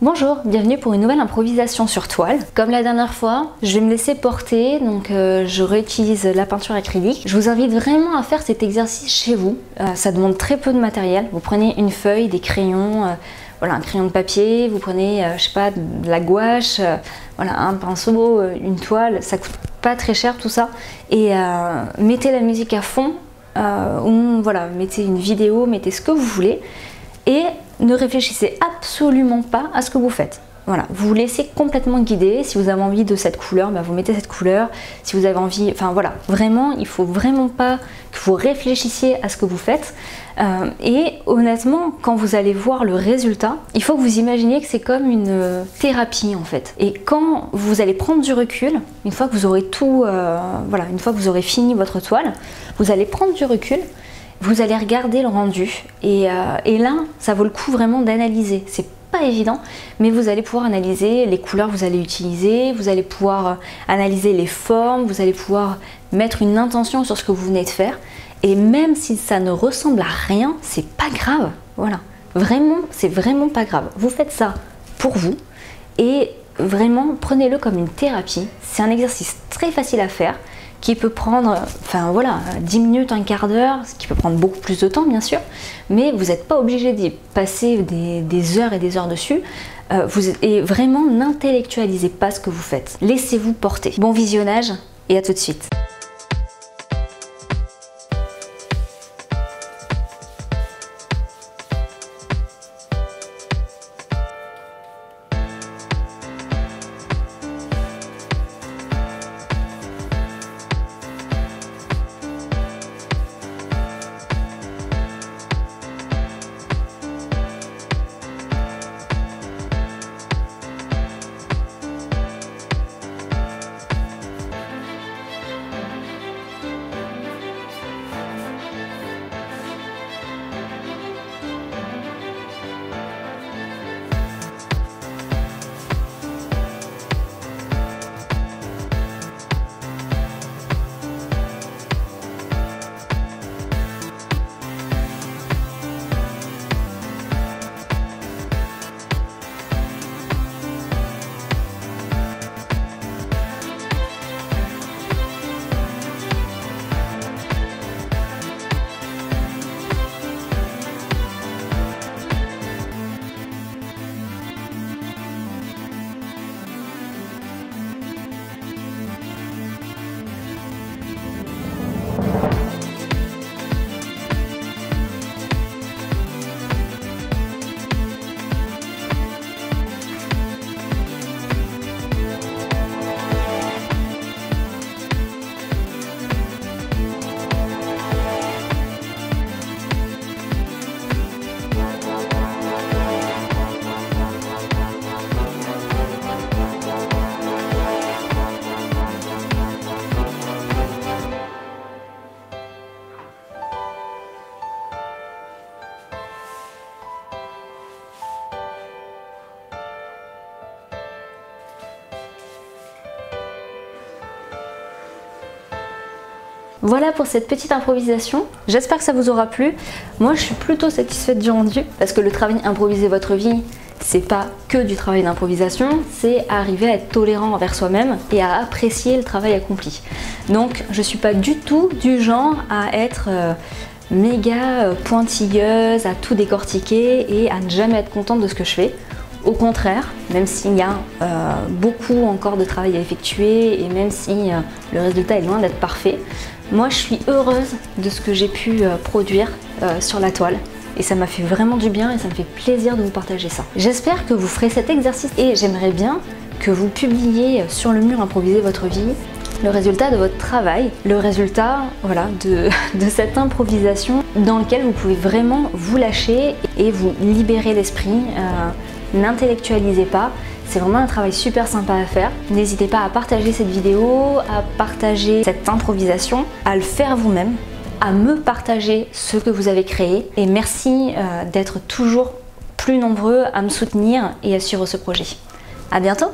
Bonjour, bienvenue pour une nouvelle improvisation sur toile. Comme la dernière fois, je vais me laisser porter, donc je réutilise la peinture acrylique. Je vous invite vraiment à faire cet exercice chez vous. Ça demande très peu de matériel. Vous prenez une feuille, des crayons, voilà, un crayon de papier, vous prenez, je sais pas, de la gouache, voilà, un pinceau, une toile, ça coûte pas très cher tout ça. Et mettez la musique à fond, ou voilà, mettez une vidéo, mettez ce que vous voulez. Et ne réfléchissez absolument pas à ce que vous faites. Voilà, vous vous laissez complètement guider. Si vous avez envie de cette couleur, bah vous mettez cette couleur. Si vous avez envie, enfin voilà, vraiment, il faut vraiment pas que vous réfléchissiez à ce que vous faites. Et honnêtement, quand vous allez voir le résultat, il faut que vous imaginiez que c'est comme une thérapie en fait. Et quand vous allez prendre du recul, une fois que vous aurez tout, voilà, une fois que vous aurez fini votre toile, vous allez prendre du recul. Vous allez regarder le rendu et là, ça vaut le coup vraiment d'analyser. C'est pas évident, mais vous allez pouvoir analyser les couleurs que vous allez utiliser, vous allez pouvoir analyser les formes, vous allez pouvoir mettre une intention sur ce que vous venez de faire. Et même si ça ne ressemble à rien, c'est pas grave. Voilà, vraiment, c'est vraiment pas grave. Vous faites ça pour vous et vraiment prenez-le comme une thérapie. C'est un exercice très facile à faire, qui peut prendre, enfin voilà, 10 minutes, un quart d'heure, ce qui peut prendre beaucoup plus de temps bien sûr, mais vous n'êtes pas obligé d'y passer des heures et des heures dessus, et vraiment n'intellectualisez pas ce que vous faites. Laissez-vous porter. Bon visionnage et à tout de suite. Voilà pour cette petite improvisation, j'espère que ça vous aura plu. Moi je suis plutôt satisfaite du rendu parce que le travail improviser votre vie, c'est pas que du travail d'improvisation, c'est arriver à être tolérant envers soi-même et à apprécier le travail accompli. Donc je suis pas du tout du genre à être méga pointilleuse, à tout décortiquer et à ne jamais être contente de ce que je fais. Au contraire, même s'il y a beaucoup encore de travail à effectuer et même si le résultat est loin d'être parfait, moi je suis heureuse de ce que j'ai pu produire sur la toile et ça m'a fait vraiment du bien et ça me fait plaisir de vous partager ça. J'espère que vous ferez cet exercice et j'aimerais bien que vous publiez sur le mur Improviser votre vie le résultat de votre travail, le résultat voilà, de cette improvisation dans lequel vous pouvez vraiment vous lâcher et vous libérer l'esprit. N'intellectualisez pas, c'est vraiment un travail super sympa à faire. N'hésitez pas à partager cette vidéo, à partager cette improvisation, à le faire vous-même, à me partager ce que vous avez créé. Et merci d'être toujours plus nombreux à me soutenir et à suivre ce projet. À bientôt!